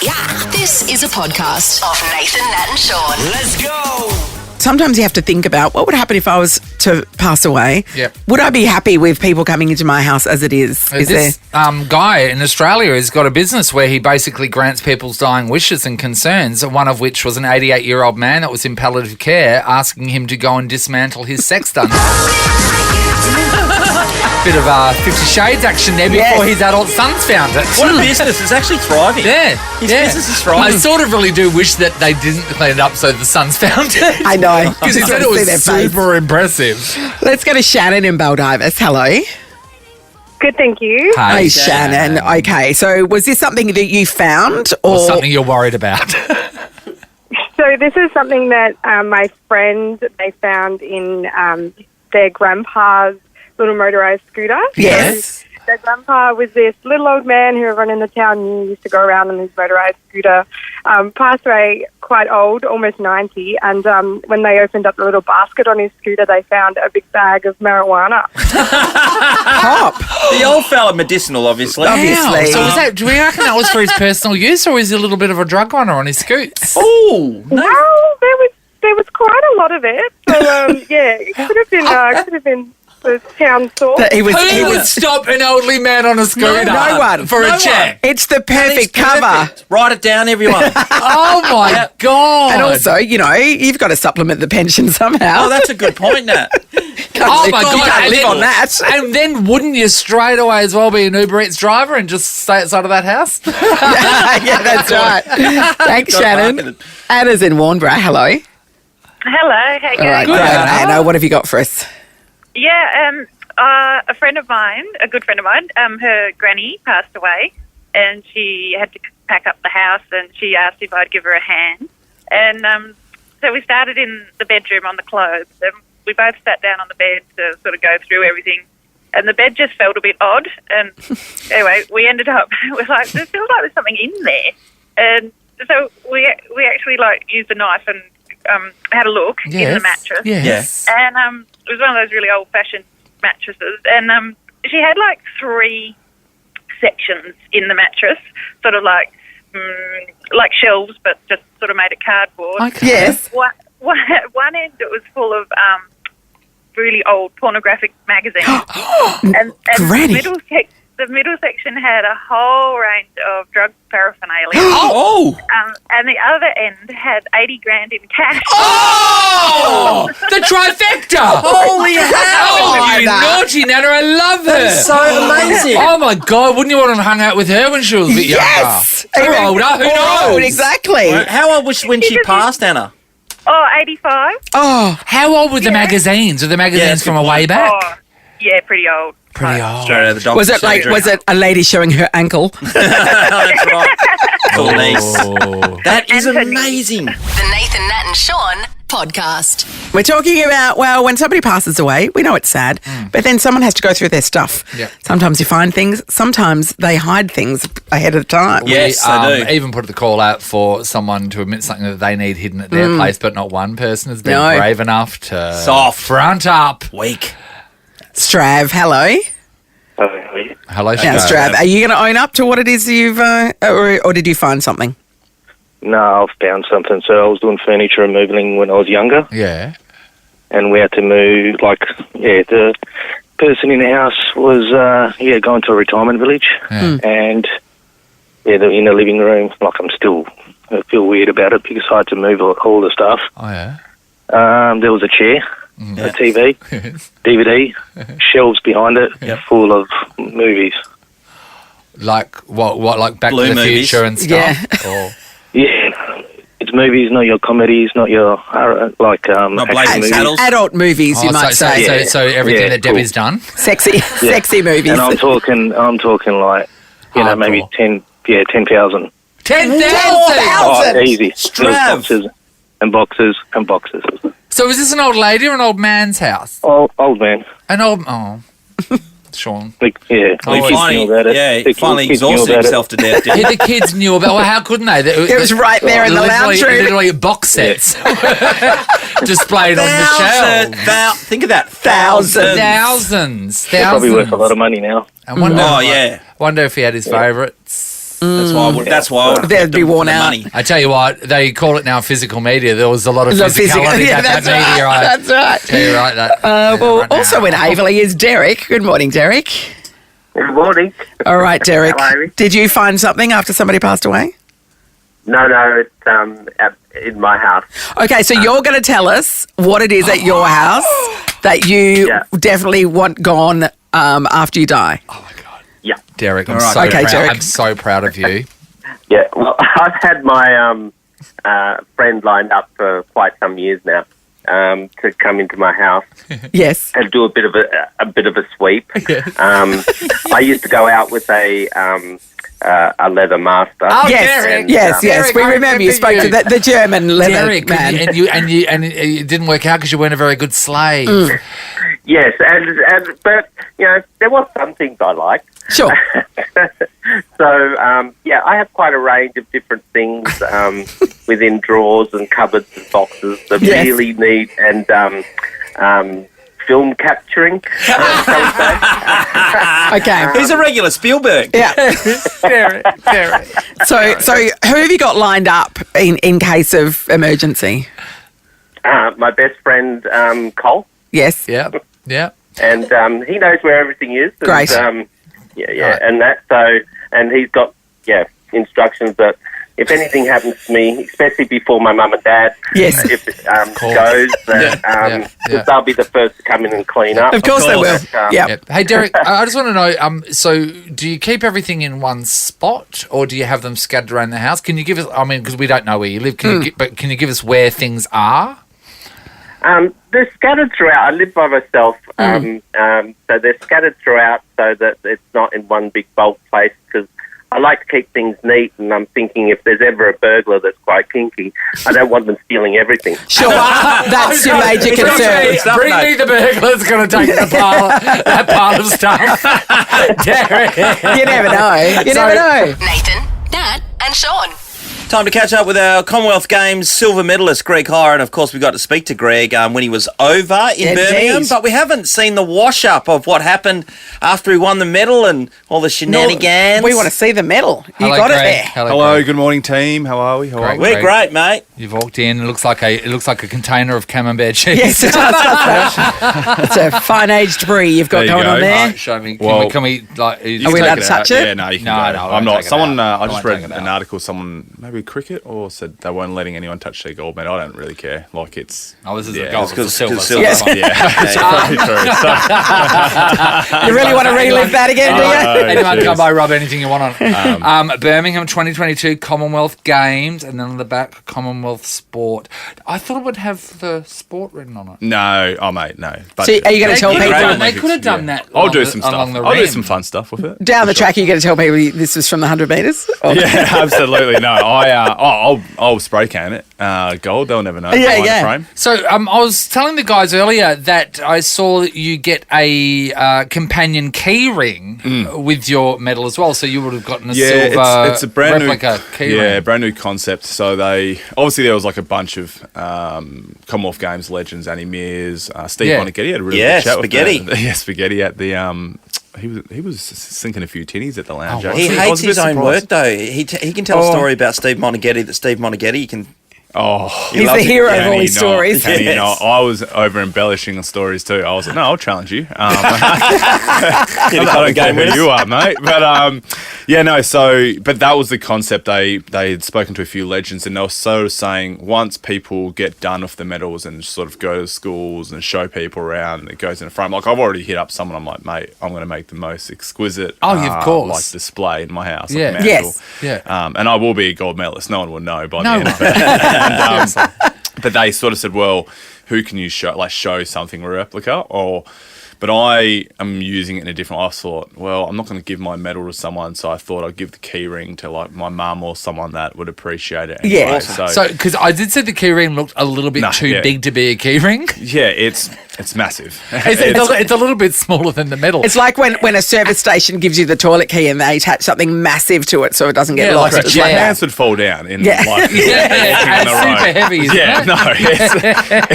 Yeah. This is a podcast of Nathan, Nat and Shaun. Let's go. Sometimes you have to think about what would happen if I was to pass away. Yep. Would I be happy with people coming into my house as it is? This guy in Australia has got a business where he basically grants people's dying wishes and concerns, one of which was an 88-year-old man that was in palliative care asking him to go and dismantle his sex dungeon. Bit of 50 Shades action there before his adult sons found it. What a business. It's actually thriving. Yeah. His business is thriving. I sort of really do wish that they didn't clean it up so the sons found it. I know. Because he said it was super impressive. Let's go to Shannon in Baldivis. Hello. Good, thank you. Hey, Shannon. Okay, so was this something that you found Or something you're worried about? So this is something that my friend, they found in their grandpa's little motorised scooter. Yes. Their grandpa was this little old man who everyone in the town knew used to go around on his motorised scooter. Passed away quite old, almost 90, and when they opened up the little basket on his scooter, they found a big bag of marijuana. Pop? The old fella, medicinal, obviously. Obviously. So do we reckon that was for his personal use, or is he a little bit of a drug runner on his scoots? Oh, no. Well, there was quite a lot of it. So yeah, it could have been the town store. He Who would stop an elderly man on a scooter? No one. For a check. It's the perfect cover. Write it down, everyone. Oh, my God. And also, you've got to supplement the pension somehow. Oh, that's a good point, Nat. Oh, my You God. can't live on that. And then wouldn't you straight away as well be an Uber Eats driver and just stay outside of that house? Yeah, that's right. Thanks, Shannon. Anna's in Warnborough. Hello. Hello, how you All right, going? great. Anna, what have you got for us? Yeah, a friend of mine, a good friend of mine, her granny passed away and she had to pack up the house and she asked if I'd give her a hand. And so we started in the bedroom on the clothes and we both sat down on the bed to sort of go through everything. And the bed just felt a bit odd. And anyway, we ended up, we're like, it feels like there's something in there. And so we actually used a knife and had a look in the mattress. Yes. And it was one of those really old-fashioned mattresses. And she had 3 sections in the mattress, sort of like shelves, but just sort of made of cardboard. Okay. Yes. One end it was full of really old pornographic magazines. and Granny. the middle section had a whole range of drug paraphernalia. Oh! And the other end had 80 grand in cash. Oh! The trifecta! Holy hell! Oh, you naughty Nana, I love her. That's so amazing. Oh, my God, wouldn't you want to have hung out with her when she was a bit Yes. younger? Or older, who knows? Exactly. How old was when she passed, Anna? Oh, 85. Oh, How old were the magazines? Were the magazines that's from a a good way back? Oh, yeah, pretty old. Pretty old. Straight out of the doctor's was it surgery. was it a lady showing her ankle? That's right. Full niece. Oh. That is And her amazing. The Nathan, Nat and Shaun podcast. We're talking about, well, when somebody passes away, we know it's sad, but then someone has to go through their stuff. Yep. Sometimes you find things, sometimes they hide things ahead of time. Yes, We, they do. even put the call out for someone to admit something that they need hidden at their place, but not one person has been No. brave enough to Soft. front up. Weak. Strav, hello. Hello, Now, Strav. Strav, are you going to own up to what it is you've, or did you find something? No, I've found something. So I was doing furniture removaling when I was younger, Yeah. and we had to move. The person in the house was going to a retirement village, and in the living room. I feel weird about it because I had to move all the stuff. Oh, yeah. There was a chair, a TV, DVD, shelves behind it, full of movies. Like what? Like Back Blue to the movies. Future and stuff? Or, Yeah, it's movies, not your comedies, not your Not action Blazing movies. Saddles. Adult movies, you might say. So everything Yeah, that Debbie's done? Sexy movies. And I'm talking like, maybe Hardcore. 10,000. 10,000! Oh, easy. Strav. Boxes and boxes. So is this an old lady or an old man's house? Old man. An old... Oh. Sean. Yeah. He finally, The finally kids knew exhausted about it. himself to death, didn't he? Yeah, the kids knew about... Well, how couldn't they? It was right there in the lounge room. Literally box sets displayed on the shelf. Think of that. Thousands. They're probably worth a lot of money now. I wonder, Oh, yeah. wonder if he had his favourites. That's why I would. That's why I would. They'd be worn out. Money. I tell you what, they call it now physical media. There was a lot of The physicality yeah, at that that's media. right. That's right. Tell you right that. Well, right now. also in Averley is Derek. Good morning, Derek. Good morning. All right, Derek. Hello, Amy. Did you find something after somebody passed away? No, it's in my house. Okay, so you're going to tell us what it is at your house that you Yeah. definitely want gone after you die. Yeah. Derek, I'm All right. so Okay, proud. Derek. I'm so proud of you. Yeah. Well, I've had my friend lined up for quite some years now to come into my house Yes. and do a bit of a sweep. I used to go out with a leather master. Oh, Yes, Derek. yes. Derek, We I remember you spoke remember to the German leather Derek, man. and it didn't work out because you weren't a very good slave. Yes, but there was some things I liked. Sure. So, I have quite a range of different things within drawers and cupboards and boxes that Yes. really need and film capturing, shall we say. Okay. He's a regular Spielberg. Yeah. Derek. So who have you got lined up in case of emergency? My best friend, Cole, Yes. Yeah. and he knows where everything is. And, Great. Right. and that, so, and he's got, instructions that if anything happens to me, especially before my mum and dad, Yes. if it Cool. goes, that Yeah. they'll be the first to come in and clean up. Of course they will. But, Yeah. Yep. Hey, Derek, I just want to know, so do you keep everything in one spot or do you have them scattered around the house? Can you give us, because we don't know where you live, can you give us where things are? They're scattered throughout. I live by myself, so they're scattered throughout so that it's not in one big bulk place because I like to keep things neat, and I'm thinking if there's ever a burglar that's quite kinky, I don't want them stealing everything. Sure. That's your major concern. Bring me the burglar that's going to take that pile of stuff. Derek. You never know. You never know. Nathan, Nat, and Sean. Time to catch up with our Commonwealth Games silver medalist, Greg Hire. And, of course, we got to speak to Greg when he was over in Indeed. Birmingham. But we haven't seen the wash-up of what happened after he won the medal and all the shenanigans. We want to see the medal. You Hello, got it Greg. there. Hello, Greg. good morning, team. How are we? How are we? We're great, mate. You've walked in. It looks like a container of camembert cheese. Yes, it does. It's a fine aged brie you've got There you going go. on there. Show me. Well, Can we like? Are we allowed to touch it? Yeah, no, you can No, go. no, I I'm won't not. take it Someone, out. I I just won't read take it an out. article, someone, maybe cricket, or said they weren't letting anyone touch their gold medal. I don't really care. Like, it's... Oh, this is Yeah, a gold. it's It's a silver. good silver. Yes. Yeah, it's very true. So, You really want to relive that again, do you? Anyone cheers. come by, rub anything you want on. Birmingham 2022 Commonwealth Games, and then on the back Commonwealth Sport. I thought it would have the sport written on it. no, oh, mate, no. But So are you going to tell They people could've Great. they could have done that. I'll along do the- some stuff. along the I'll do rim. some fun stuff with it. down the track? You're going to tell people this was from the 100 metres? Or- Yeah, absolutely. No, I'll spray can it. Gold, they'll never know. Yeah, Behind the yeah. frame. So I was telling the guys earlier that I saw that you get a companion key ring with your medal as well. So you would have gotten a silver it's a brand replica new, key ring. brand new concept. So they obviously there was like a bunch of Commonwealth Games legends, Annie Mears, Steve Yeah. Monaghetti had a really Yeah, good chat Spaghetti. with Spaghetti at the he was sinking a few tinnies at the lounge. Oh, actually. He I hates was a bit his own surprised. work, though. He can tell a story about Steve Monaghetti that Steve Monaghetti can... Oh, He's the loves it. hero of Can all he his not? stories. Can he Yes. not? I was over embellishing the stories too. I was like, no, I'll challenge you. I don't care who you are, mate. But but that was the concept. They had spoken to a few legends, and they were sort of saying once people get done with the medals and sort of go to schools and show people around, it goes in a frame. Like I've already hit up someone. I'm like, mate, I'm going to make the most exquisite, Of course. like display in my house. Yeah. Like, Yes. Yeah. and I will be a gold medalist. No one will know by No the end of one. it. But they sort of said, well, who can you show something replica? But I am using it in a different. I thought, well, I'm not going to give my medal to someone, so I thought I'd give the key ring to like my mum or someone that would appreciate it. Anyway. Yeah. So, because I did say the key ring looked a little bit too yeah. big to be a key ring. yeah, it's massive. It's a little bit smaller than the medal. It's like when a service station gives you the toilet key and they attach something massive to it so it doesn't get Yeah, lost. like a It's chair. my hands would fall down in Yeah. like yeah, in a it's row. super heavy. Isn't Yeah, it? no,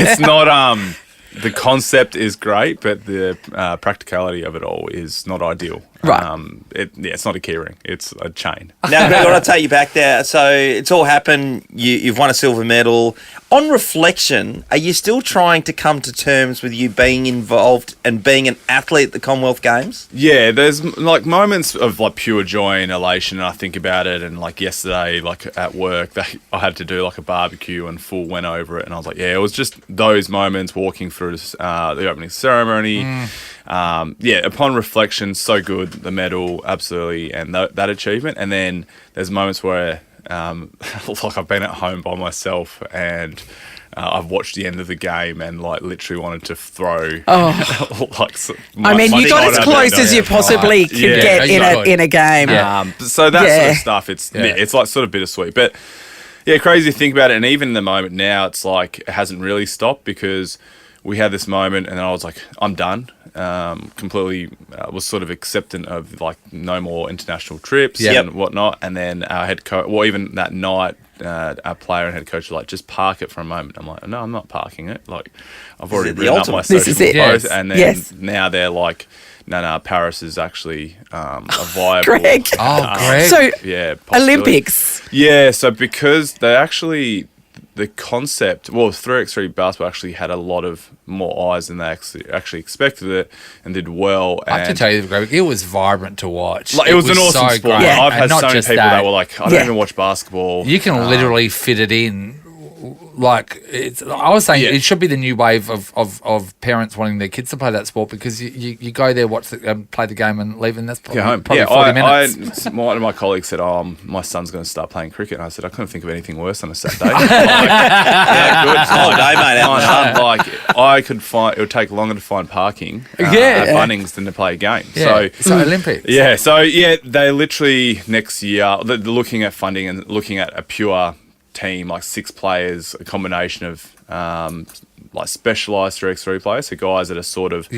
it's not. The concept is great, but the practicality of it all is not ideal. Right. It's not a key ring. It's a chain. Now, Greg, I want to take you back there. So it's all happened. You've won a silver medal. On reflection, are you still trying to come to terms with you being involved and being an athlete at the Commonwealth Games? Yeah, there's like moments of like pure joy and elation. And I think about it, and like yesterday, like at work, I had to do like a barbecue and full went over it, and I was like, yeah, it was just those moments walking through the opening ceremony. Upon reflection, so good, the medal, absolutely, and that achievement. And then there's moments where, like I've been at home by myself and I've watched the end of the game and like literally wanted to throw. You got as close as you possibly could get in a game. So that sort of stuff, it's like sort of bittersweet, but yeah, crazy to think about it. And even in the moment now, it's like it hasn't really stopped because we had this moment and then I was like, I'm done. Completely was sort of acceptant of like no more international trips and whatnot. And then our head coach, well, even that night, our player and head coach were like, just park it for a moment. I'm like, no, I'm not parking it. Like, I've already written up my social post. And then now they're like, no, Paris is actually a viable. Greg. Greg. So, Olympics. Yeah, so because they actually, the concept, 3x3 basketball actually had a lot of more eyes than they actually expected it and did well. I have to tell you, Greg, it was vibrant to watch. Like, it was an awesome so sport. Great. I've had so many people that were like, I don't Yeah. even watch basketball. You can literally fit it in. Like I was saying, it should be the new wave of parents wanting their kids to play that sport because you go there, watch play the game, and leave, and that's probably, probably 40 minutes. One of my colleagues said, my son's going to start playing cricket. And I said, I couldn't think of anything worse on a Saturday. It would take longer to find parking at Bunnings than to play a game. Yeah. So Olympics. Yeah, they literally next year, they're looking at funding and looking at a pure team, like 6 players, a combination of like specialised 3x3 players, so guys that are sort of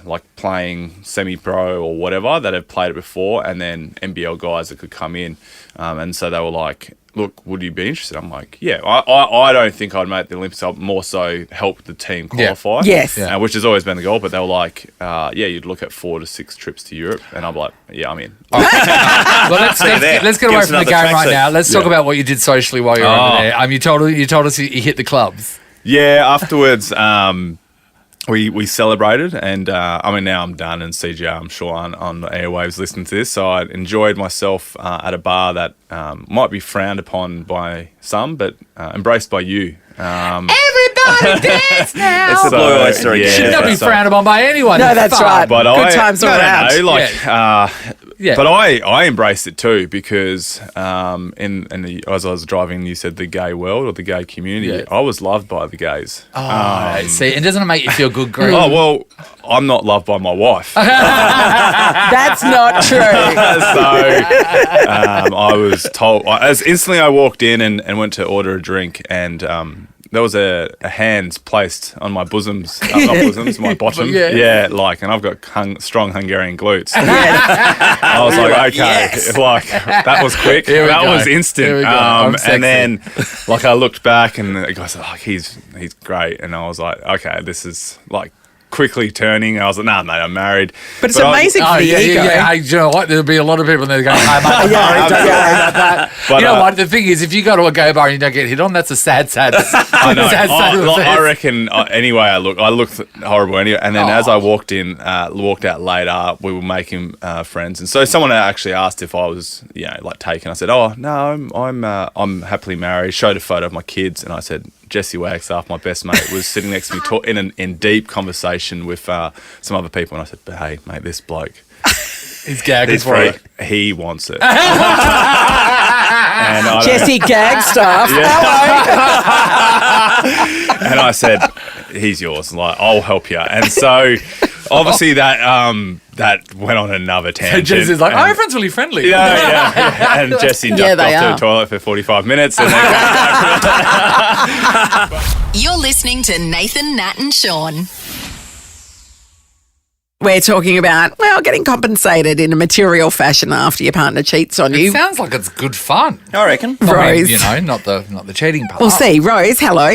like playing semi-pro or whatever that have played it before, and then NBL guys that could come in, and so they were like, look, would you be interested? I'm like, yeah, I don't think I'd make the Olympics. I'd more so help the team qualify. Yes. Which has always been the goal, but they were like, you'd look at 4 to 6 trips to Europe, and I'm like, yeah, I'm in. Well, let's get away from the game right now. Let's talk about what you did socially while you were over there. You told us you hit the clubs. Yeah, afterwards, we celebrated, and now I'm done, and CJ, I'm sure, on the airwaves listening to this, so I enjoyed myself at a bar that might be frowned upon by some, but embraced by you. Everybody dance now! It's the Blue Oyster again. Should not be frowned upon by anyone. No, that's right. But Good times all around. But I embraced it too because as I was driving, you said the gay world or the gay community. I was loved by the gays. See, it doesn't make you feel good, Greg. Oh well, I'm not loved by my wife. That's not true. I was told as instantly I walked in and went to order a drink, and there was a hand placed on my bosoms, not bosoms, my bottom. And I've got strong Hungarian glutes. I was like, okay, like that was quick. That was instant. And then, like, I looked back, and the guy said, like, he's great, and I was like, okay, this is like quickly turning. I was like, nah, mate, I'm married. But it's amazing for the ego. Hey, you know what? There'll be a lot of people there going, hey, mate, I'm married. Don't worry about that. But, you know what? The thing is, if you go to a gay bar and you don't get hit on, that's a sad. I know. I reckon. Anyway, I looked horrible anyway. And then as I walked out later, we were making friends, and so someone actually asked if I was, like taken. I said, oh no, I'm happily married. Showed a photo of my kids, and I said, Jesse Wagstaff, my best mate, was sitting next to me in deep conversation with some other people, and I said, but hey, mate, this bloke, he's gagging for it. He wants it. Jesse Gagstaff. And I said, he's yours. Like, I'll help you. And so obviously that went on another tangent. So Jesse's like, everyone's really friendly. Yeah. And Jesse ducked off to the toilet for 45 minutes. And then You're listening to Nathan, Nat and Shaun. We're talking about, getting compensated in a material fashion after your partner cheats on you. It sounds like it's good fun. I reckon. Rose. Not the cheating part. We'll see. Rose, hello.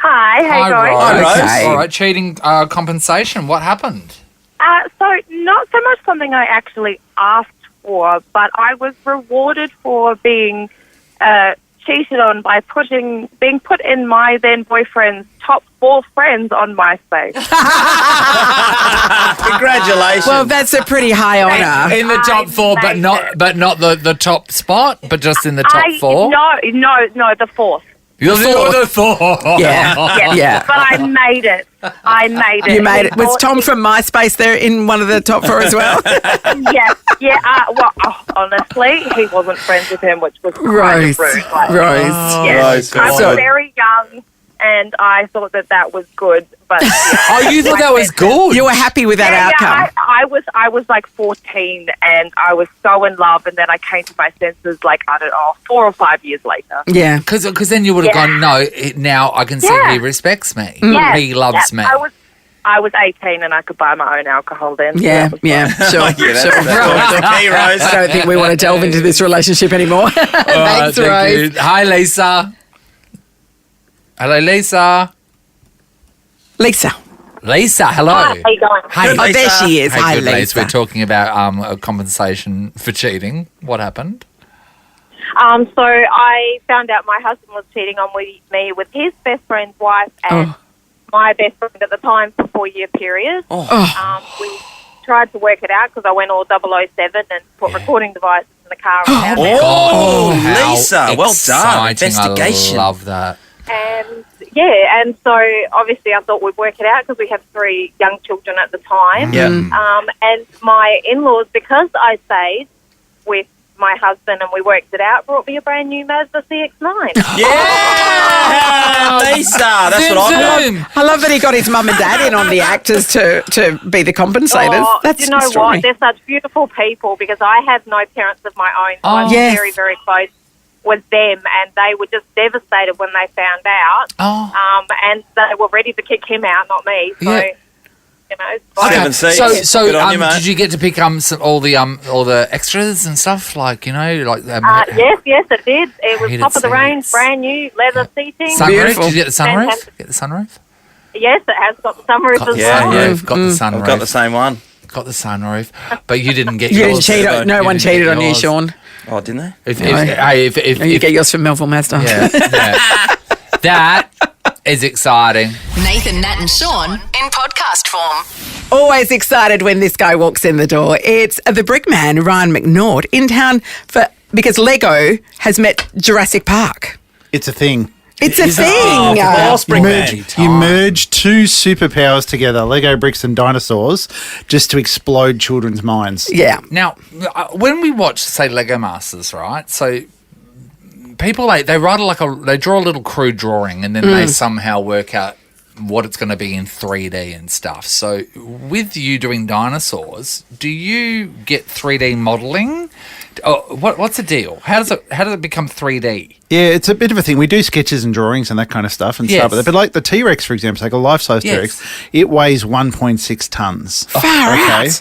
Hi, how you going? Rose. Okay. All right, cheating compensation. What happened? So not so much something I actually asked for, but I was rewarded for being cheated on by being put in my then boyfriend's top 4 friends on MySpace. Congratulations. Well, that's a pretty high honour. In the top 4, but not the top spot, but just in the top 4? No, the 4th. You're the 4th. Yeah. But I made it. You made it. Was Tom from MySpace there in one of the top 4 as well? Honestly, he wasn't friends with him, which was kind Rose. of rude. Rose. I was very young, and I thought that was good. But Oh, you thought that was good? You were happy with that outcome? I was like 14, and I was so in love, and then I came to my senses, like, I don't know, 4 or 5 years later. Yeah. Because then you would have gone, no, now I can see he respects me. Yeah. He loves me. I was 18 and I could buy my own alcohol then. So Yeah, that was sure. That's the key, Rose. I don't think we want to delve into this relationship anymore. Thanks, Thank Rose. you. Hi, Lisa. Hello, Lisa. Lisa. Lisa, hello. Hi, how you going? Hi, Oh, there she is. Hey, Hi, good, Lisa. We're talking about compensation for cheating. What happened? So I found out my husband was cheating on me with his best friend's wife and my best friend at the time for 4-year period. We tried to work it out because I went all 007 and put recording devices in the car. And Lisa, well done. Exciting. Investigation. I love that. And so obviously I thought we'd work it out because we have 3 young children at the time. Yeah. And my in-laws, because I stayed with my husband and we worked it out, brought me a brand new Mazda CX-9. Yeah, Lisa. That's what I Zoom. I love that he got his mum and dad in on the actors to be the compensators. That's you know extraordinary. what? They're such beautiful people because I have no parents of my own. So I was Yes. very, very close with them, and they were just devastated when they found out. And they were ready to kick him out, not me. So, Yeah. you know. Okay. So Good on you, mate. did you get to pick all the extras and stuff like like Yes, it did. It was Heated top of the range, seats. brand new leather seating. sunroof? Beautiful. Did you get the sunroof? Fantastic. Get the sunroof? Yes, it has got the sunroof Got as the well. sunroof. Got the sunroof. I've got the same one. Got the sunroof, but you didn't get You yours. didn't cheat. No You one didn't cheated get on you, yours. Sean. Oh, didn't they? If You get yours from Melville Mazda. yeah. That is exciting. Nathan, Nat, and Sean in podcast form. Always excited when this guy walks in the door. It's the Brickman, Ryan McNaught, in town because Lego has met Jurassic Park. It's a thing. It's a thing. You merge 2 superpowers together, Lego bricks and dinosaurs, just to explode children's minds. Yeah. Now, when we watch, say, Lego Masters, right? So people they write they draw a little crude drawing, and then they somehow work out what it's going to be in 3D and stuff. So with you doing dinosaurs, do you get 3D modelling? What's the deal? How does it become 3D? Yeah, it's a bit of a thing. We do sketches and drawings and that kind of stuff and stuff. But like the T-Rex, for example, like a life-size T-Rex, it weighs 1.6 tons.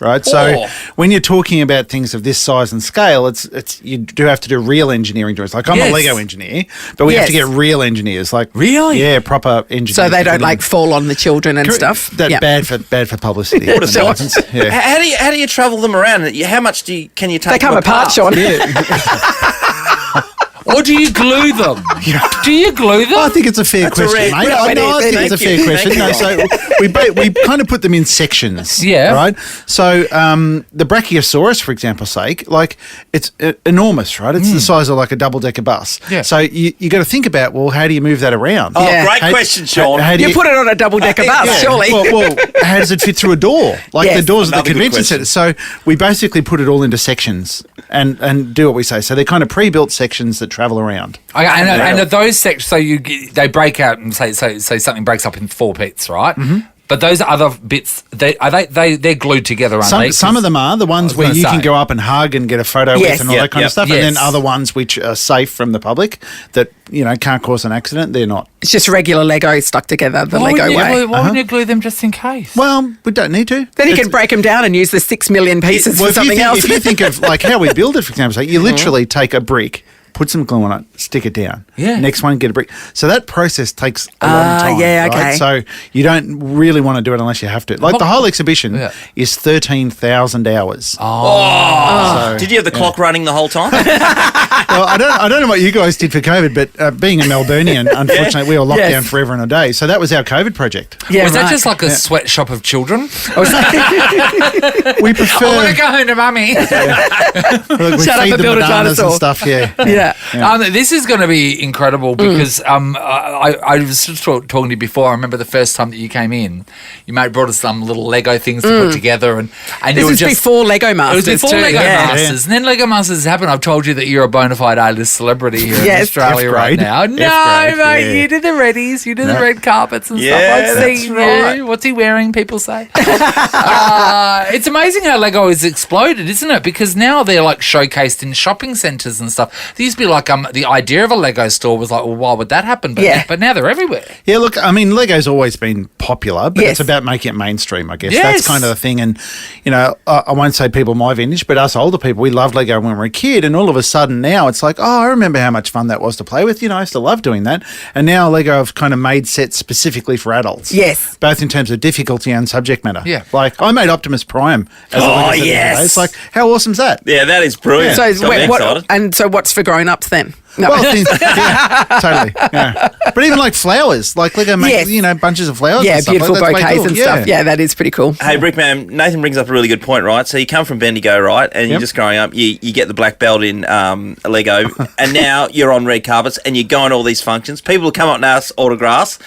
Right? So when you're talking about things of this size and scale, it's you do have to do real engineering drawings. Like I'm a Lego engineer, but we have to get real engineers. Like really? Yeah, proper engineers. So they don't like fall on the children and stuff. That's bad for publicity. Sure. How do you travel them around? How much can you take? They come them apart, Sean. Or do you glue them? Do you glue them? I think it's a fair question, mate. I think it's a fair question. No, so we kind of put them in sections. Yeah. Right? So the Brachiosaurus, for example's sake, like it's enormous, right? It's the size of like a double-decker bus. Yeah. So you got to think about, well, how do you move that around? Oh, great question, Sean. How do You put it on a double-decker bus, surely. Well, how does it fit through a door? Like Yes. the doors of the Another good convention question. center. So we basically put it all into sections and do what we say. So they're kind of pre-built sections that travel around. And are those sections, so they break out and say something breaks up in 4 bits, right? Mm-hmm. But those other bits, they're glued together, aren't they? Some of them are the ones where you can go up and hug and get a photo with and all that kind of stuff, and then other ones which are safe from the public that can't cause an accident. They're not. It's just regular Lego stuck together the Lego way. Why wouldn't you glue them just in case? Well, we don't need to. Then you can break them down and use the 6 million pieces for something else. If you think of like how we build it, for example, so you literally take a brick, put some glue on it, stick it down. Yeah. Next one, get a brick. So that process takes a long time. yeah, okay. Right? So you don't really want to do it unless you have to. Like the whole exhibition is 13,000 hours. Did you have the clock running the whole time? Well, I don't know what you guys did for COVID, but being a Melburnian, unfortunately, we were locked down forever and a day. So that was our COVID project. Yeah, Was that just like a sweatshop of children? We prefer. I want to go home to mummy. We Shut up feed and the build a bananas and dinosaur. stuff. Yeah. Yeah. This is going to be incredible because I was just talking to you before. I remember the first time that you came in, you brought us some little Lego things to put together, and This you were was before Lego Masters. It was before too. Lego Yeah. Masters, and then Lego Masters happened. I've told you that you're a bona fide A-list celebrity here in Yes. Australia F right grade. now. F No, grade, mate, yeah. you do the reddies, you do the red carpets and Yeah, stuff. I've that's seen right. you. What's he wearing? People say. It's amazing how Lego has exploded, isn't it? Because now they're like showcased in shopping centres and stuff. There used to be like the idea of a Lego store was like, well, why would that happen? But now they're everywhere. Yeah, look, I mean, Lego's always been popular, but Yes. it's about making it mainstream, I guess. Yes. That's kind of the thing. And, you know, I won't say people my vintage, but us older people, we loved Lego when we were a kid. And all of a sudden now it's like, oh, I remember how much fun that was to play with. You know, I used to love doing that. And now Lego have kind of made sets specifically for adults. Yes. Both in terms of difficulty and subject matter. Yeah. Like, I made Optimus Prime as a Lego set the other yes. day. It's like, how awesome's that? Yeah, that is brilliant. So, Got me excited. so what's for grown-ups then? No. Well, totally. Yeah. But even like flowers, like Lego make, Yes. you know, bunches of flowers. Yeah, and stuff. beautiful Like, that's way bouquets cool. and stuff. Yeah, that is pretty cool. Hey, Brickman, Nathan brings up a really good point, right? So you come from Bendigo, right? And you're Yep. just growing up, you get the black belt in Lego, and now you're on red carpets and you're going to all these functions. People will come up and ask autographs.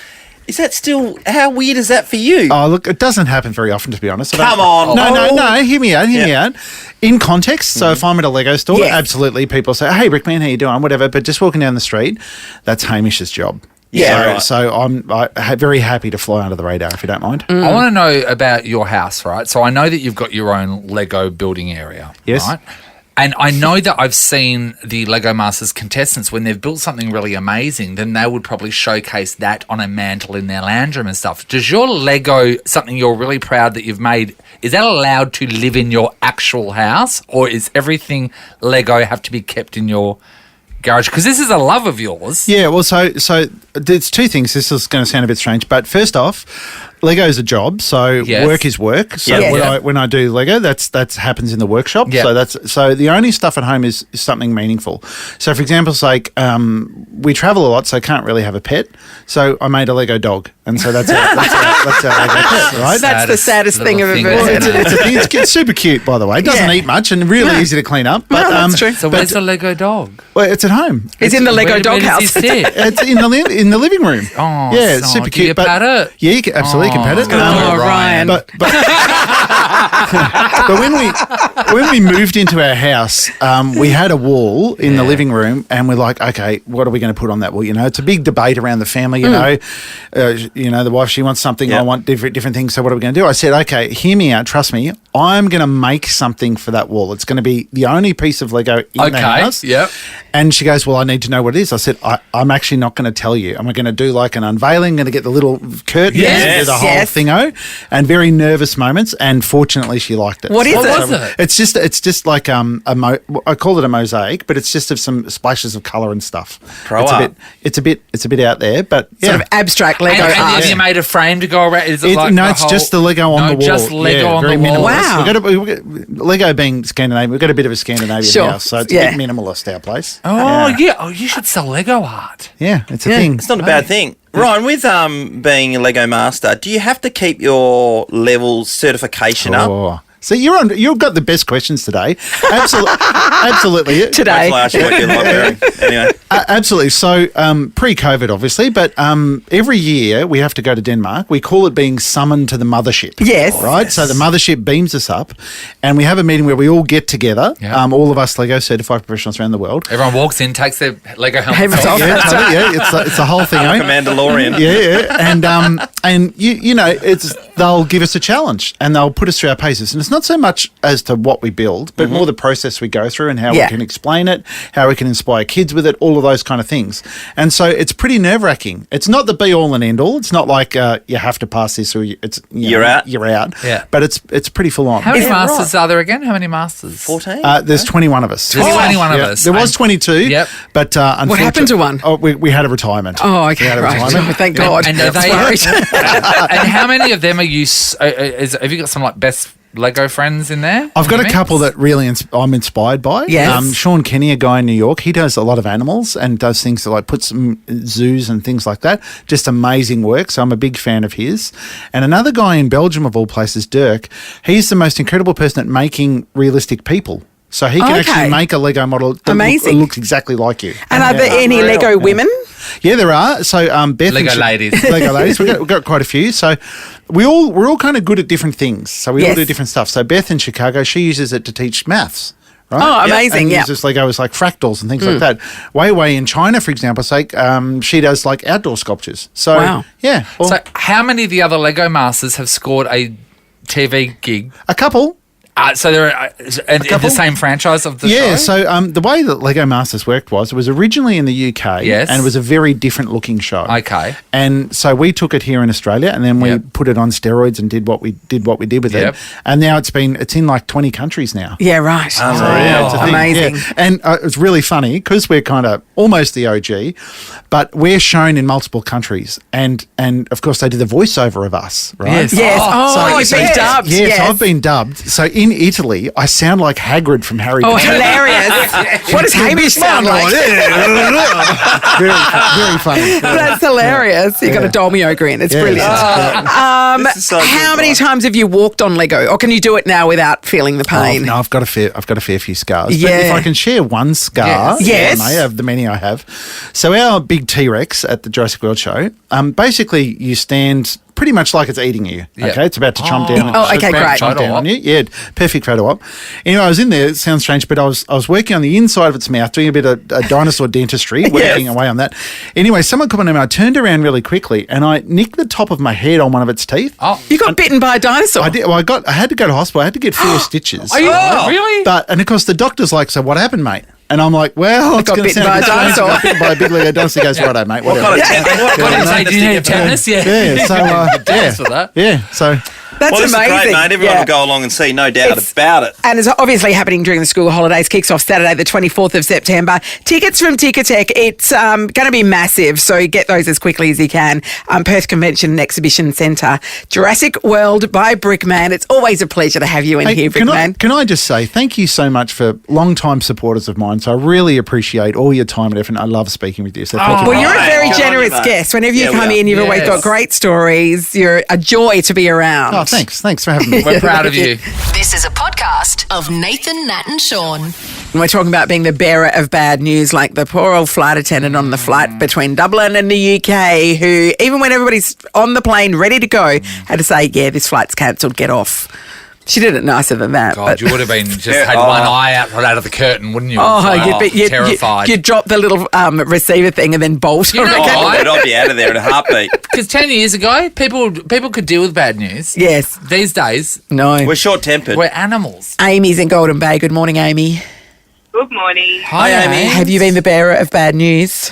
Is that still, how weird is that for you? Oh, look, it doesn't happen very often, to be honest. Come on. No, hear me out. In context, so if I'm at a Lego store, Yes. absolutely, people say, hey, Brickman, how you doing? Whatever, but just walking down the street, that's Hamish's job. Yeah, so, right. so I'm very happy to fly under the radar, if you don't mind. I want to know about your house, right? So I know that you've got your own Lego building area, Yes. right? And I know that I've seen the Lego Masters contestants, when they've built something really amazing, then they would probably showcase that on a mantle in their lounge room and stuff. Does your Lego, something you're really proud that you've made, is that allowed to live in your actual house? Or is everything Lego have to be kept in your garage? Because this is a love of yours. Yeah, well, so there's two things. This is going to sound a bit strange, but first off, Lego is a job, so Yes. work is work. So Yes. when I do Lego, that happens in the workshop. Yeah. So the only stuff at home is something meaningful. So for example's sake, we travel a lot, so I can't really have a pet. So I made a Lego dog, and so that's our Lego pet, right? That's the saddest thing I've little ever thing heard. It's super cute, by the way. It doesn't Yeah. eat much and really No. easy to clean up. But, No, that's true. So but- where's the Lego dog? well, it's at home. It's in the Lego Where does he doghouse. sit? It's in the living room. Oh, yeah, it's so super do cute. you but pet it? Yeah, you can, absolutely you can pet it. Oh, Ryan. But when we moved into our house, we had a wall in the living room, and we're like, okay, what are we going to put on that wall? You know, it's a big debate around the family. You know, the wife, she wants something, I want different things. So what are we going to do? I said, okay, hear me out. Trust me, I'm going to make something for that wall. It's going to be the only piece of Lego in the house. Yep. And she goes, well, I need to know what it is. I said, I'm actually not going to tell you. I'm going to do like an unveiling, going to get the little curtains, Yes. do the whole Yes. thingo, and very nervous moments. And fortunately, she liked it. What is What it? was it? It's just like I call it a mosaic, but it's just of some splashes of colour and stuff. Pro it's art. It's a bit out there, but yeah. Sort of abstract Lego And art. have you made a frame to go around? Is it like No, the it's whole- just the Lego on No, the wall. just Lego on very the wall. minimalist. Wow. We got Lego being Scandinavian, we've got a bit of a Scandinavian Sure. house, so it's Yeah. a bit minimalist, our place. Oh, yeah. Oh, you should sell Lego art. Yeah, it's a thing. It's not a bad thing. Ryan, with being a Lego master, do you have to keep your level certification up? Oh. So you've got the best questions today. Absolutely. Today. That's why I should like wearing. Anyway. Absolutely. So pre-COVID, obviously, but every year we have to go to Denmark. We call it being summoned to the mothership. Yes. Right? So the mothership beams us up, and we have a meeting where we all get together, Yeah. all of us Lego certified professionals around the world. Everyone walks in, takes their Lego Helmets helmets off. off. Yeah, totally, yeah. It's a whole thing. Like eh? a Mandalorian. Yeah. And you know, they'll give us a challenge and they'll put us through our paces. And it's it's not so much as to what we build, but more the process we go through and how we can explain it, how we can inspire kids with it, all of those kind of things. And so it's pretty nerve-wracking. It's not the be-all and end-all. It's not like you have to pass this or you're out. You're out. Yeah. But it's pretty full on. How many masters are there again? How many masters? 14? There's 21 of us. There's 21 of us. There was 22. Yep. But What happened to one? Oh, we had a retirement. Oh, okay, We had a right. retirement. Thank God. And are That's they, worried. and how many of them are you? Have you got some like best Lego friends in there? I've got a couple that really I'm inspired by. Yes. Sean Kenny, a guy in New York, he does a lot of animals and does things like put some zoos and things like that. Just amazing work. So I'm a big fan of his. And another guy in Belgium, of all places, Dirk, he's the most incredible person at making realistic people. So he can actually make a Lego model that looks exactly like you. And are there any Lego women? Yeah, there are. So Beth Lego ladies. Lego ladies. We've got quite a few. So we're all kind of good at different things. So we all do different stuff. So Beth in Chicago, she uses it to teach maths. Right? Oh, amazing! And yeah, uses Lego as like fractals and things like that. Wei in China, for example, she does like outdoor sculptures. So yeah. Well, So how many of the other Lego masters have scored a TV gig? a couple. So they're the same franchise of the show? Yeah, so the way that Lego Masters worked was it was originally in the UK Yes. and it was a very different looking show. Okay. And so we took it here in Australia and then we put it on steroids and did what we did with it. And now it's in like 20 countries now. yeah, right. So, yeah, it's a thing. Amazing. Yeah. And it's really funny because we're kind of almost the OG, but we're shown in multiple countries. And of course, they do the voiceover of us, right? Yes. Yes. So- You've been dubbed. Yes, Yes. I've been dubbed. So in Italy, I sound like Hagrid from Harry Oh, Potter. hilarious! What does Hamish sound like? very funny. That's hilarious. You got a Dolmio grin. It's brilliant. This is so How good, many right? times have you walked on Lego, or can you do it now without feeling the pain? No, I've got a fair few scars. But Yeah. if I can share one scar, Yes. I may have the many I have. So our big T-Rex at the Jurassic World show, basically you stand pretty much like it's eating you. Yeah. Okay, it's about to chomp down. Oh, it's okay, about to great. chomp Photo down op. on you. Yeah, perfect photo op. Anyway, I was in there. It sounds strange, but I was working on the inside of its mouth, doing a bit of dinosaur dentistry, working away on that. Anyway, someone come on and I turned around really quickly and I nicked the top of my head on one of its teeth. Oh. You got bitten by a dinosaur. I did. Well, I had to go to hospital. I had to get 4 stitches. Are you really? And of course, the doctor's like, "So what happened, mate?" And I'm like, "Well, it's got going to bitten sound by a bit a strange. dinosaur. I got bitten by a big Lego dinosaur." He goes, "Righto, mate. Whatever." What kind of What did you say? Do you need tetanus? Yeah. Yeah. So Thanks for that. yeah. So That's Well, this amazing. is great, mate. Everyone will go along and see, no doubt about it. And it's obviously happening during the school holidays. Kicks off Saturday, the 24th of September. Tickets from Ticketek. It's going to be massive, so get those as quickly as you can. Perth Convention and Exhibition Centre. Jurassic World by Brickman. It's always a pleasure to have you in Hey, here, Brickman. can I just say thank you so much for long-time supporters of mine. So I really appreciate all your time and effort. I love speaking with you. So thank you. Well, you're a Right. very Good on you, generous mate. guest. Whenever you Yeah, come we in, are. you've always Yes. got great stories. You're a joy to be around. Oh, thanks for having me. We're proud of you. This is a podcast of Nathan, Nat and Shaun. And we're talking about being the bearer of bad news, like the poor old flight attendant on the flight between Dublin and the UK, who, even when everybody's on the plane ready to go, had to say, yeah, this flight's cancelled, get off. She did it nicer than that. God, but you would have been just had one eye out of the curtain, wouldn't you? you'd Terrified. You'd drop the little receiver thing and then bolt. You I know reckon. why? I'd be out of there in a heartbeat. Because 10 years ago, people could deal with bad news. Yes. These days, No. We're short-tempered. we're animals. Amy's in Golden Bay. Good morning, Amy. Good morning. Hi, Amy. Have you been the bearer of bad news?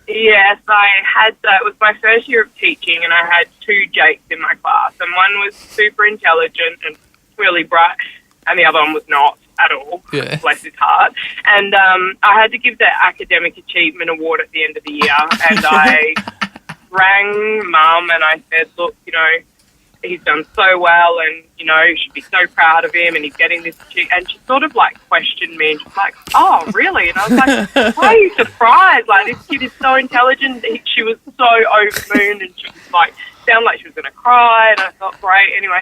Yes, I had, it was my first year of teaching and I had 2 Jakes in my class and one was super intelligent and really bright and the other one was not at all, Yeah. bless his heart. And I had to give the Academic Achievement Award at the end of the year and I rang Mum and I said, look, he's done so well and, you should be so proud of him and he's getting this achievement. And she sort of questioned me and she's like, oh, really? And I was like, why are you surprised? This kid is so intelligent. She was so over the moon and she was sounded like she was going to cry and I thought, great. Anyway.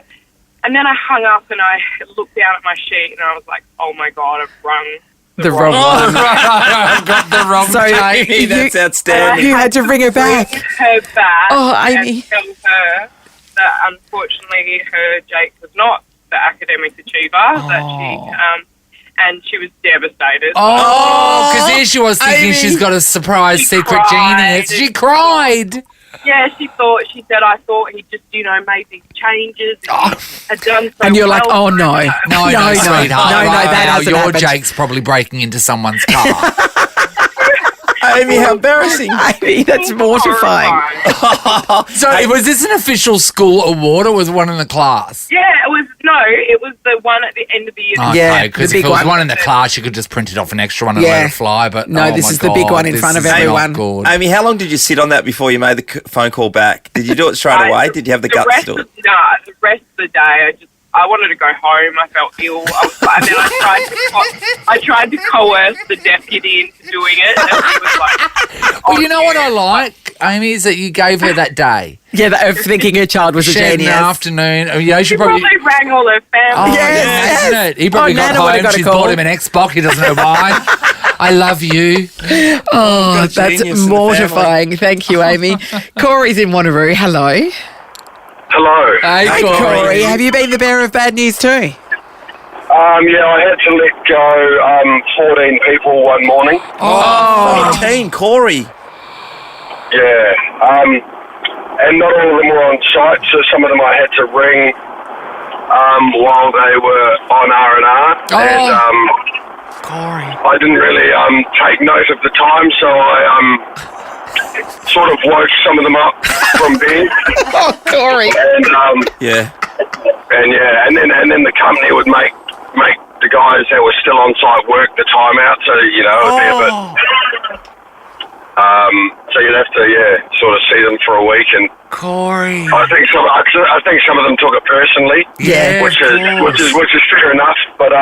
And then I hung up and I looked down at my sheet and I was like, oh my God, I've rung The wrong one. I've got the wrong So Jake. That's outstanding. You had to bring her back. her back Oh, Amy. and tell her that unfortunately her Jake was not the academic achiever and she was devastated. Oh, because here she was thinking Amy. she's got a surprise She secret gene in it. cried. She cried. she said, I thought he'd just, made these changes and had done so And you're like, well. oh, no. No, sweetheart. No, that hasn't your happened. Jake's probably breaking into someone's car. Amy, how embarrassing. Amy, that's mortifying. So was this an official school award or was one in the class? Yeah, it was the one at the end of the year. Okay, because the if big it was one. one in the class, you could just print it off an extra one and let it fly. But No, this is the big one in front of everyone. Good. Amy, how long did you sit on that before you made the phone call back? Did you do it straight away? Did you have the guts to do it? The rest of the day, I wanted to go home. I felt ill. And then I tried to coerce the deputy into doing it. And he was like, Well, you know what I like, Amy, is that you gave her that day. Yeah, of thinking her child was a She had genius. an afternoon. She probably rang all her family. Yes. Isn't it? He probably got Nana would've home. got a She's call. bought him an Xbox. He doesn't know why. I love you. Oh, Got that's genius in the mortifying. Thank you, Amy. Corey's in Wanneroo. Hello. Hello. Hey, Hey, Corey. Have you been the bearer of bad news too? I had to let go 14 people one morning. 14, Corey. Yeah. And not all of them were on site, so some of them I had to ring while they were on R&R. And Corey. I didn't really take note of the time, so I sort of woke some of them up from bed. Oh, Corey. And Yeah. and then the company would make the guys that were still on site work the time out, so it'd be a bit. So you'd have to sort of see them for a week, and Corey. I think some of them took it personally, which is fair enough, but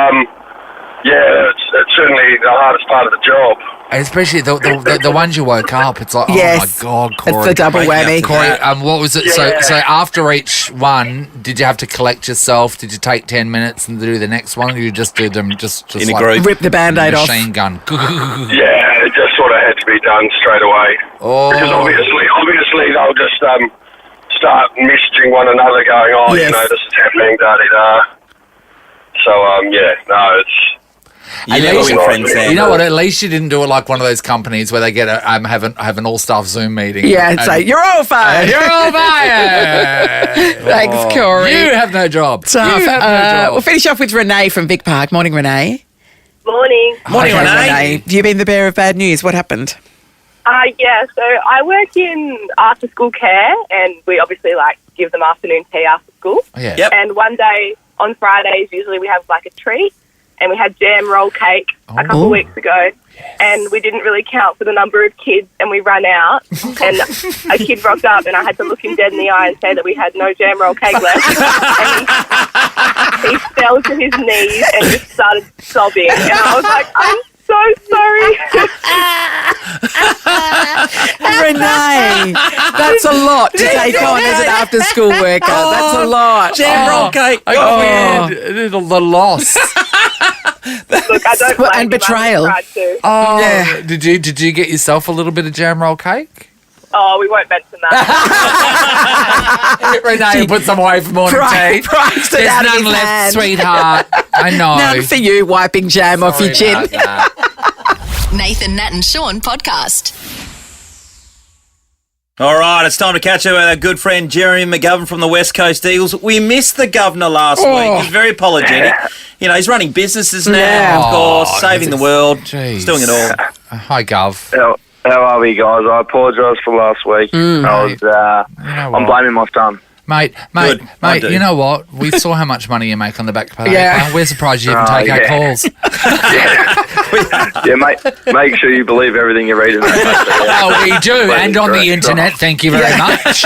it's certainly the hardest part of the job. Especially the ones you woke up, it's like, Yes. oh my God, Corey. It's the double whammy. Corey, what was it? Yeah. So after each one, did you have to collect yourself? Did you take 10 minutes and do the next one? Or you just do them just In a like group. Rip the Band-Aid off. machine gun? Yeah, it just sort of had to be done straight away. Because obviously they'll just start messaging one another going, Yes. this is happening, da-da-da. So, it's... You never win friends there. You know what? At least you didn't do it like one of those companies where they get have an all staff Zoom meeting. Yeah, and say, you're all fired. You're all fired. Thanks, Corey. You have no job. Tough. You have no job. We'll finish off with Renee from Vic Park. Morning, Renee. Morning. Morning, Okay, Renee. Have you been the bearer of bad news? What happened? So I work in after school care, and we obviously give them afternoon tea after school. Yeah. Yep. And one day on Fridays, usually we have a treat, and we had jam roll cake a couple of weeks ago. And we didn't really count for the number of kids, and we ran out, and a kid rocked up, and I had to look him dead in the eye and say that we had no jam roll cake left. And he fell to his knees and just started sobbing, and I was like, I'm so sorry. Renee, that's a lot to take on as an after-school worker. That's a lot. Jam roll cake. The loss. Look, I don't blame And him. betrayal. I tried to. Oh, Yeah. Did you get yourself a little bit of jam roll cake? Oh, we won't mention that. Renee, put some away for morning tea. Priced it There's out of none his left, hand. sweetheart. I know. None for you, wiping jam off your chin. Sorry about that. Nathan, Nat and Shaun podcast. All right, it's time to catch up with our good friend Jeremy McGovern from the West Coast Eagles. We missed the governor last week. He's very apologetic. He's running businesses now, Yeah. of course, saving the world. Jeez. He's doing it all. Hi, Gov. How are we, guys? I apologise for last week. I'm blaming my son. Mate, Good. I do. you know what? We saw how much money you make on the back page. Yeah. We're surprised you even take our calls. Yeah, mate, make sure you believe everything you read in that. Oh, we do. And on the internet, thank you very much.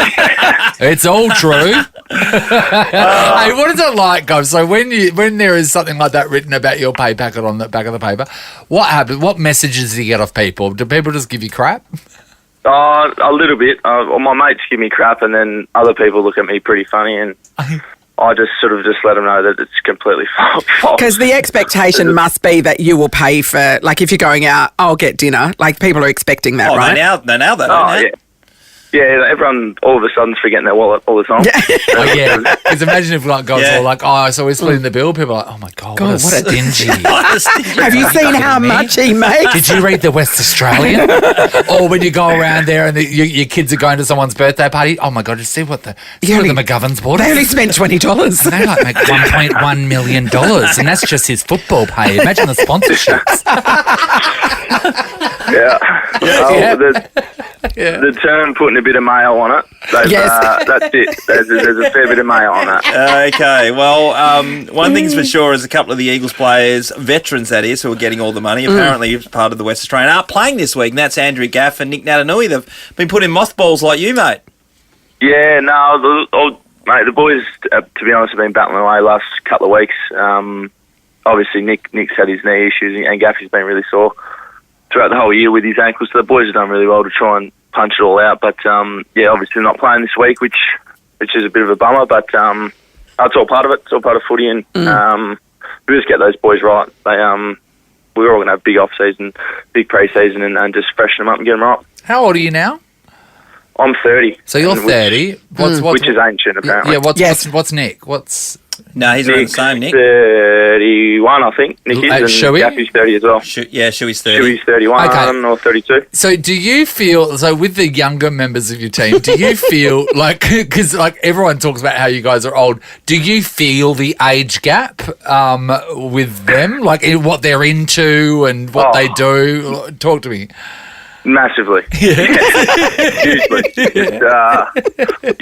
It's all true. Hey, what is it like, Gov? So when there is something like that written about your pay packet on the back of the paper, what happens? What messages do you get off people? Do people just give you crap? A little bit. My mates give me crap, and then other people look at me pretty funny, and I just let them know that it's completely false. Because the expectation must be that you will pay for, if you're going out, I'll get dinner. People are expecting that, right? They know that, Oh, don't they? Yeah, everyone all of a sudden's forgetting their wallet all the time. Oh, yeah. Because imagine if like guys were like, oh, so we're splitting the bill. People are like, oh my God, what a stingy. Have you seen how much he makes? Did you read the West Australian? Or when you go around there and your kids are going to someone's birthday party, oh my God, you see what the McGovern's bought? They only spent $20. And they like make $1.1 million, and that's just his football pay. Imagine the sponsorships. The term putting a bit of mayo on it. That's it. There's a fair bit of mayo on it. Okay, well, one thing's for sure is a couple of the Eagles players, veterans that is, who are getting all the money, apparently as part of the West Australian, are playing this week, and that's Andrew Gaff and Nick Natanui. They've been put in mothballs like you, mate. Yeah, no, mate, the boys, to be honest, have been battling away last couple of weeks. Obviously, Nick's had his knee issues, and Gaffy's been really sore throughout the whole year with his ankles, so the boys have done really well to try and punch it all out. But, obviously not playing this week, which is a bit of a bummer, but it's all part of it. It's all part of footy, and we just get those boys right. We're all going to have big off-season, big pre-season, and just freshen them up and get them right. How old are you now? I'm 30. So you're 30. Which is ancient, apparently. Yeah, what's Nick? No, he's around the same, Nick. 31, I think. Nick is, and Gaffy's 30 as well. Shuey's 30. Shuey's 31 or 32. So do you feel, with the younger members of your team, do you feel like, because like everyone talks about how you guys are old, do you feel the age gap with them? Like what they're into and what they do? Talk to me. Massively. Hugely.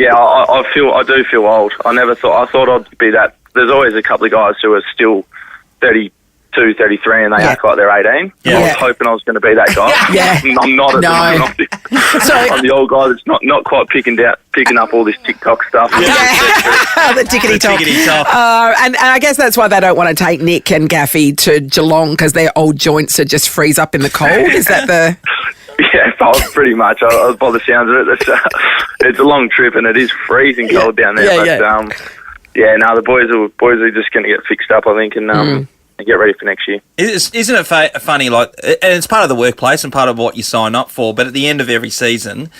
I do feel old. I thought I'd be that. There's always a couple of guys who are still 32, 33 and they act like they're 18. Yeah. I was hoping I was going to be that guy. I'm not at the moment. I'm the old guy that's not quite picking up all this TikTok stuff. The tickety-tock. And I guess that's why they don't want to take Nick and Gaffy to Geelong, because their old joints are just freeze up in the cold. Is that the... Yeah, pretty much. By the sounds of it, it's a long trip and it is freezing cold down there. The boys are just going to get fixed up, I think, and get ready for next year. Isn't it funny? Like, and it's part of the workplace and part of what you sign up for. But at the end of every season,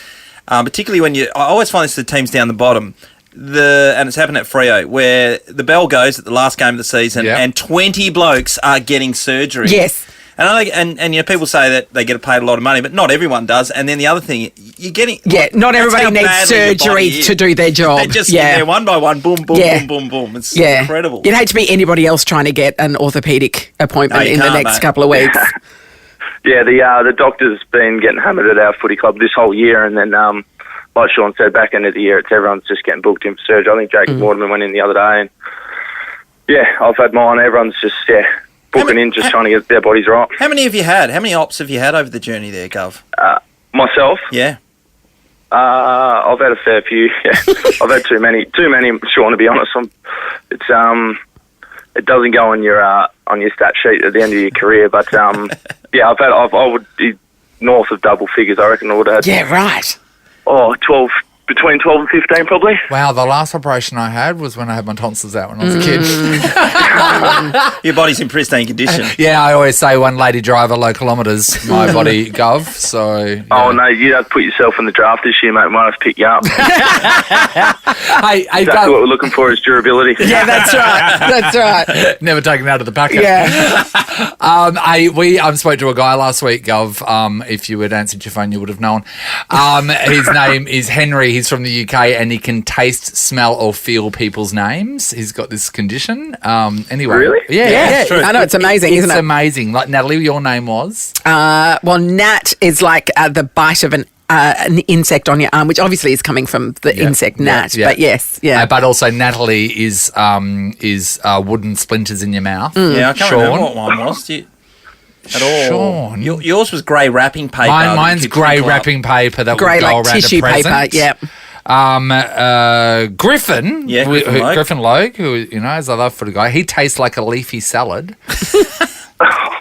particularly when I always find this the teams down the bottom. And it's happened at Freo, where the bell goes at the last game of the season, and 20 blokes are getting surgery. Yes. And people say that they get paid a lot of money, but not everyone does. And then the other thing, you're getting... Yeah, not everybody needs surgery to do their job. They just they're one by one, boom, boom, boom, boom, boom. It's incredible. You'd hate to be anybody else trying to get an orthopaedic appointment in the next couple of weeks. Yeah, the doctor's been getting hammered at our footy club this whole year, and then, like Shaun said, back end of the year, everyone's just getting booked in for surgery. I think Jacob Waterman went in the other day, and I've had mine. Everyone's just, booking in, just trying to get their bodies right. How many have you had? How many ops have you had over the journey there, Gov? Myself? Yeah. I've had a fair few. Yeah. I've had too many, Shaun, to be honest. It doesn't go on your stat sheet at the end of your career, but I would be north of double figures. I reckon I would have had. Yeah, right. 12. Between 12 and 15, probably. Wow, the last operation I had was when I had my tonsils out when I was a kid. Your body's in pristine condition. Yeah, I always say 1 lady driver, low kilometres, my body, Gov. So. Yeah. Oh, no, you have to put yourself in the draft this year, mate. We might have to pick you up. Hey, exactly what we're looking for is durability. Yeah, that's right. Never taken out of the packet. Yeah. I spoke to a guy last week, Gov. If you had answered your phone, you would have known. His name is Henry. He's from the UK and he can taste, smell or feel people's names. He's got this condition. Anyway. Really? Yeah. I know, it's amazing, isn't it? It's amazing. Like, Natalie, your name was? Nat is like the bite of an insect on your arm, which obviously is coming from the insect gnat. But yes, but also Natalie is wooden splinters in your mouth. Yeah, I can't remember what one was. At all. Shaun. Yours was grey wrapping paper. Mine's grey wrapping paper that would go around tissue a present. paper, Griffin, Griffin Logue, who is a love for the guy, he tastes like a leafy salad.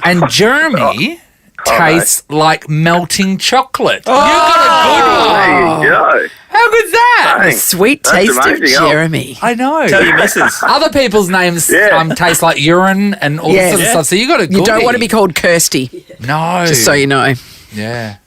And Jeremy tastes like melting chocolate. You got a good one. There you go. How good's that? The sweet taste of Jeremy. I know. Tell your missus. Other people's names taste like urine and all this sort of stuff. So you got a goodie. You don't want to be called Kirsty. No. Just so you know. Yeah.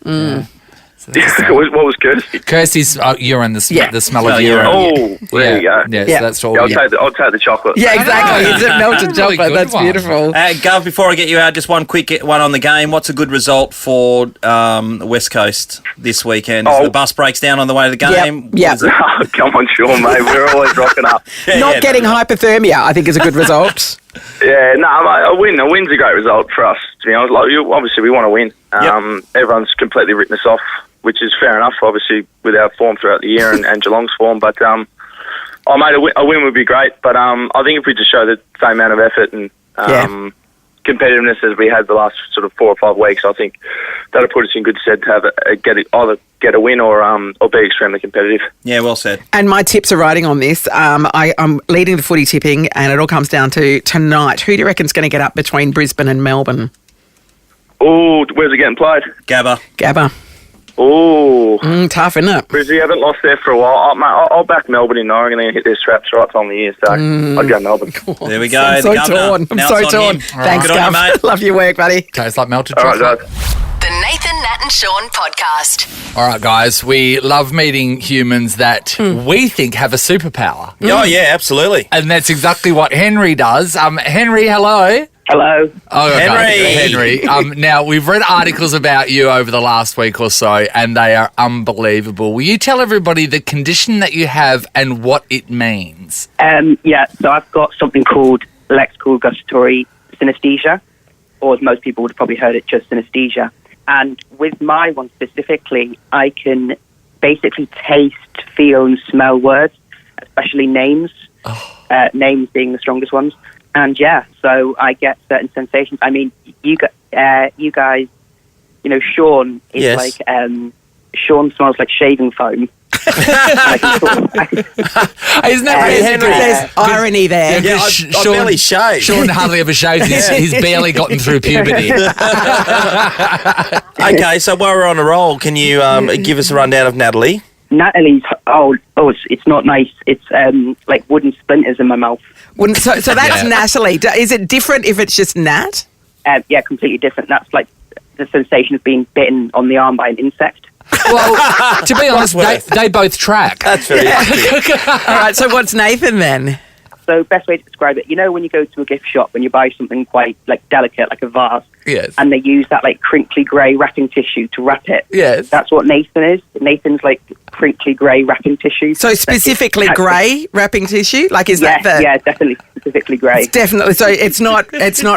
What was Kirsty? Kirsty's urine, the smell of Smell urine. Oh, there you go. Yeah, so that's all. Yeah, I'll take the chocolate. Yeah, exactly. It's a melted Really chocolate. good That's one. beautiful. Gov, before I get you out, just one quick one on the game. What's a good result for West Coast this weekend? Oh. The bus breaks down on the way to the game. Yep. What is it? Oh, come on, Sean, mate. We're always rocking up. Not getting hypothermia, I think, is a good result. Yeah, no, mate, a win's a great result for us, to be honest. Like, obviously, we want to win. Everyone's completely written us off, which is fair enough, obviously, with our form throughout the year and Geelong's form. But, mate, a win would be great. But I think if we just show the same amount of effort and competitiveness as we had the last sort of 4 or 5 weeks, I think that'll put us in good stead to have either get a win or be extremely competitive. Yeah, well said. And my tips are riding on this. I'm leading the footy tipping, and it all comes down to tonight. Who do you reckon's going to get up between Brisbane and Melbourne? Oh, where's it getting played? Gabba. Oh. Tough, isn't it? Brizzy haven't lost there for a while. I'll back Melbourne in Norway and then hit their straps right time of the year, so I'd go Melbourne. There we go. I'm so the governor. torn. I'm Now so it's on torn. him. Thanks, Good on you, Gav. mate. Love your work, buddy. Tastes like melted All right, chocolate. guys. The Nathan, Nat and Shaun podcast. All right, guys, we love meeting humans that we think have a superpower. Oh, yeah, absolutely. And that's exactly what Henry does. Henry, hello. Hello. Oh, okay. Henry. Now, we've read articles about you over the last week or so, and they are unbelievable. Will you tell everybody the condition that you have and what it means? So I've got something called lexical gustatory synesthesia, or as most people would have probably heard it, just synesthesia. And with my one specifically, I can basically taste, feel, and smell words, especially names, names being the strongest ones. And so I get certain sensations. I mean, you guys, Sean is like, Sean smells like shaving foam. Isn't that really Henry? There's irony there. Yeah, I barely shave. Sean hardly ever shaves. He's barely gotten through puberty. Okay, so while we're on a roll, can you give us a rundown of Natalie? Natalie's, it's not nice. It's like wooden splinters in my mouth. So that's Natalie. Is it different if it's just Nat? Yeah, completely different. That's like the sensation of being bitten on the arm by an insect. Well, to be honest, they both track. That's very All right, so what's Nathan then? So best way to describe it, when you go to a gift shop and you buy something quite like delicate, like a vase, yes, and they use that like crinkly grey wrapping tissue to wrap it. Yes. That's what Nathan is. Nathan's like crinkly grey wrapping tissue. So specifically grey wrapping tissue? Like is that the... Yeah, definitely specifically grey. It's definitely, so it's not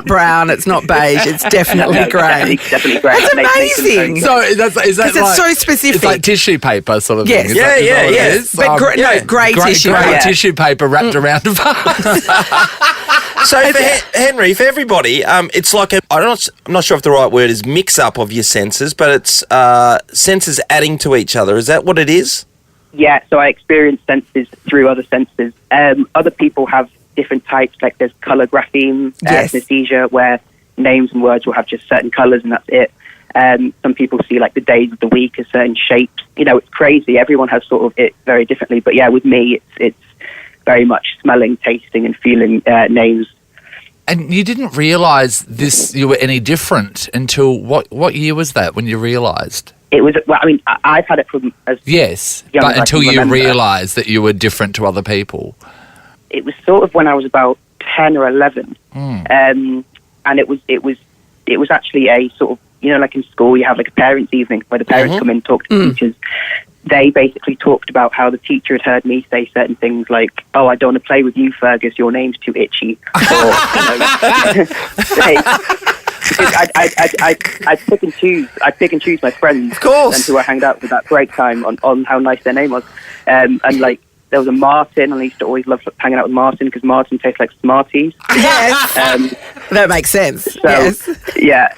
brown, it's not beige, it's definitely grey. Definitely grey. That's amazing. So is that Because like, it's so specific. It's like tissue paper sort of Yes. thing. Yes. But grey tissue. Grey tissue paper wrapped around a vase. So for Henry, for everybody, it's like I'm not sure if the right word is mix-up of your senses, but it's senses adding to each other. Is that what it is? Yeah, so I experience senses through other senses. Other people have different types, like there's colour grapheme synesthesia, where names and words will have just certain colours and that's it. Some people see like the days of the week as certain shapes. It's crazy. Everyone has sort of it very differently. But yeah, with me, it's very much smelling, tasting, and feeling names. And you didn't realise you were any different until what year was that when you realised? It was, well, I mean, I've had it from as young but as I until can you remember. realised that you were different to other people. It was sort of when I was about 10 or 11, and it was actually a sort of, like in school you have like a parents' evening where the parents come in and talk to the teachers. They basically talked about how the teacher had heard me say certain things like, "Oh, I don't want to play with you, Fergus. Your name's too itchy." Or, because I'd pick and choose. I'd pick and choose my friends, of course, and who I hanged out with at break time on how nice their name was. And like there was a Martin, and I used to always love hanging out with Martin because Martin tastes like Smarties. Yes, that makes sense. So, yes, yeah.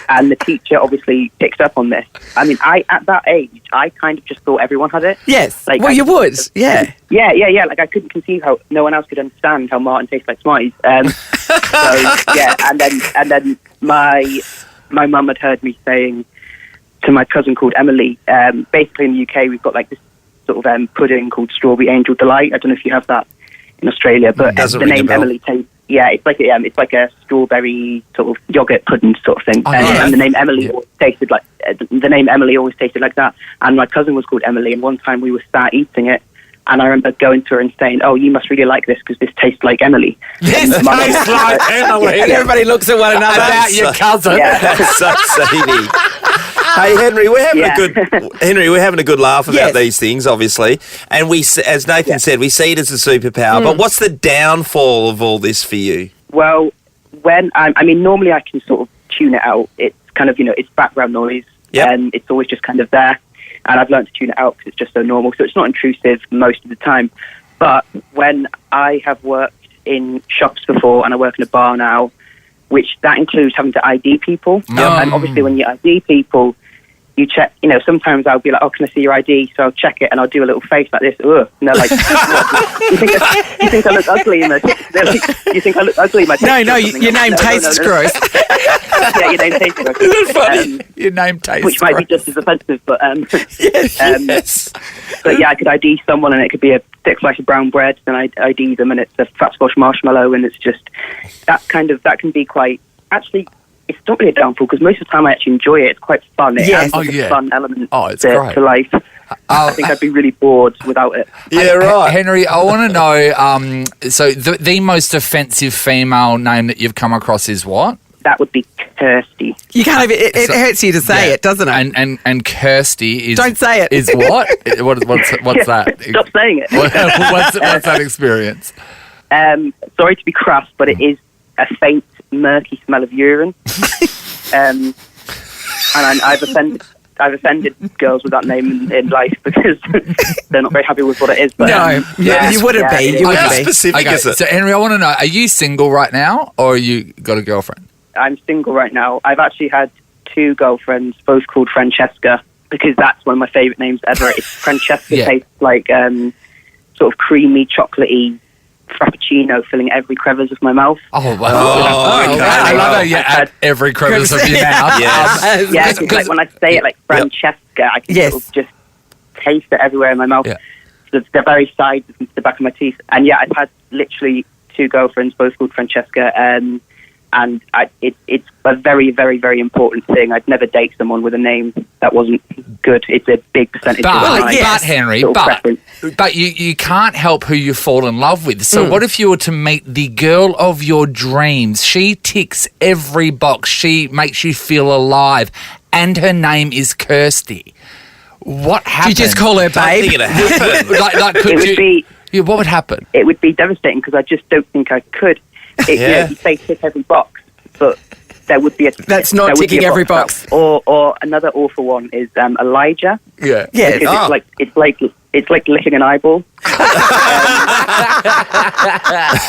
And the teacher obviously picked up on this. I mean, at that age, I kind of just thought everyone had it. Yes. Like, you would. Yeah. Yeah. Like I couldn't conceive how no one else could understand how Martin tastes like Smarties. So yeah, and then my mum had heard me saying to my cousin called Emily. Basically, in the UK, we've got like this sort of pudding called Strawberry Angel Delight. I don't know if you have that in Australia, but the name Emily tastes. Yeah, it's like a strawberry sort of yogurt pudding sort of thing. And the name Emily always tasted like that. And my cousin was called Emily, and one time we were start eating it, and I remember going to her and saying, "Oh, you must really like this because this tastes like Emily." This tastes like Emily. And everybody looks at one another. About your cousin. Yeah. That's so seedy. Hey Henry, we're having a good laugh about these things, obviously, and as Nathan said, we see it as a superpower. But what's the downfall of all this for you? Well, normally I can sort of tune it out. It's kind of, it's background noise, and it's always just kind of there. And I've learned to tune it out because it's just so normal, so it's not intrusive most of the time. But when I have worked in shops before, and I work in a bar now, which that includes having to ID people. And obviously when you ID people, you check, sometimes I'll be like, "Oh, can I see your ID?" So I'll check it and I'll do a little face like this. Ugh. And they're like, you think I look ugly in the you think I look ugly in my picture? No, your name tastes gross. Yeah, your name tastes gross. Isn't it funny? Your name tastes Which might be just as offensive, but yes. But yeah, I could ID someone and it could be a thick slice of brown bread, then I ID them and it's a fat squash marshmallow, and it's just that can be quite, actually, it's not really a downfall because most of the time I actually enjoy it. It's quite fun. It adds a fun element to life. I think I'd be really bored without it. Yeah, right. Henry, I want to know, so the most offensive female name that you've come across is what? That would be Kirsty. You can't even, it hurts you to say it, doesn't it? And Kirsty is... Don't say it. Is what? What's that? Stop saying it. What's that experience? Sorry to be crass, but it is a faint, murky smell of urine. And I've offended girls with that name in life because they're not very happy with what it is. But, you wouldn't be. You wouldn't be. Specific is it? So, Henry, I want to know, are you single right now or you got a girlfriend? I'm single right now. I've actually had 2 girlfriends, both called Francesca, because that's one of my favourite names ever. It's Francesca tastes like sort of creamy, chocolatey frappuccino filling every crevice of my mouth. Oh, wow. I love how you add every crevice of your mouth. Yes. Because like when I say it like Francesca, I can sort of just taste it everywhere in my mouth. Yeah. So the very sides of the back of my teeth. And yeah, I've had literally 2 girlfriends, both called Francesca, and it's a very, very, very important thing. I'd never date someone with a name that wasn't good. It's a big percentage of my Henry, but you can't help who you fall in love with. So what if you were to meet the girl of your dreams? She ticks every box. She makes you feel alive, and her name is Kirsty. What happens? Do you just call her babe? What would happen? It would be devastating because I just don't think I could. You say tick every box, but there would be that's not ticking every box. Or another awful one is Elijah. Yeah. It's like licking an eyeball.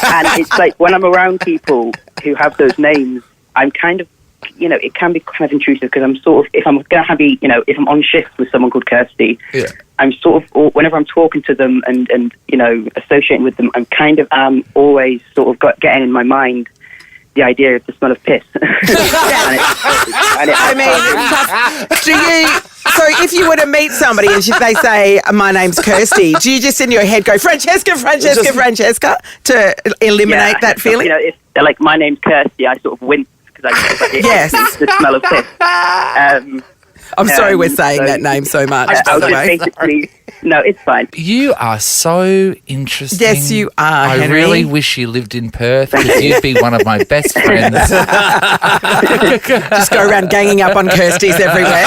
And it's like when I'm around people who have those names, I'm kind of, it can be kind of intrusive because I'm sort of, if I'm going to if I'm on shift with someone called Kirsty, I'm sort of, whenever I'm talking to them and associating with them, I'm kind of always sort of getting in my mind the idea of the smell of piss. So if you were to meet somebody and they say, "My name's Kirsty," do you just in your head go, Francesca, to eliminate that feeling? If they're like, "My name's Kirsty," I sort of wince because it's the smell of piss. I'm sorry we're saying that name so much. No, it's fine. You are so interesting. Yes, you are, I Henry. really wish you lived in Perth because you'd be one of my best friends. Just go around ganging up on Kirstys everywhere.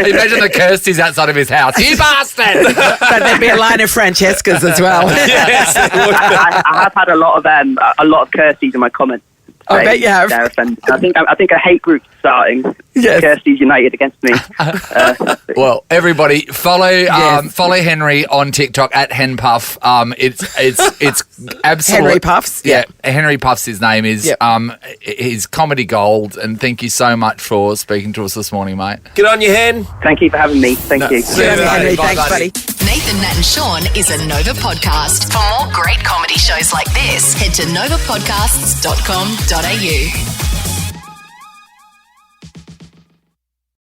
Imagine the Kirstys outside of his house. You bastard! But there'd be a line of Francescas as well. Yes. I have had a lot of Kirstys in my comments. I bet you have. I think a hate group's starting. Yes. Kirsty's united against me. Well, everybody follow Henry on TikTok at HenPuff. It's absolutely Henry Puffs. Yeah, Henry Puffs. His name is. He's comedy gold. And thank you so much for speaking to us this morning, mate. Good on you, Hen. Thank you for having me. Thank you. Good on you, Henry. Thanks, buddy. Nathan, Nat and Shaun is a Nova podcast. For more great comedy shows like this, head to novapodcasts.com.au.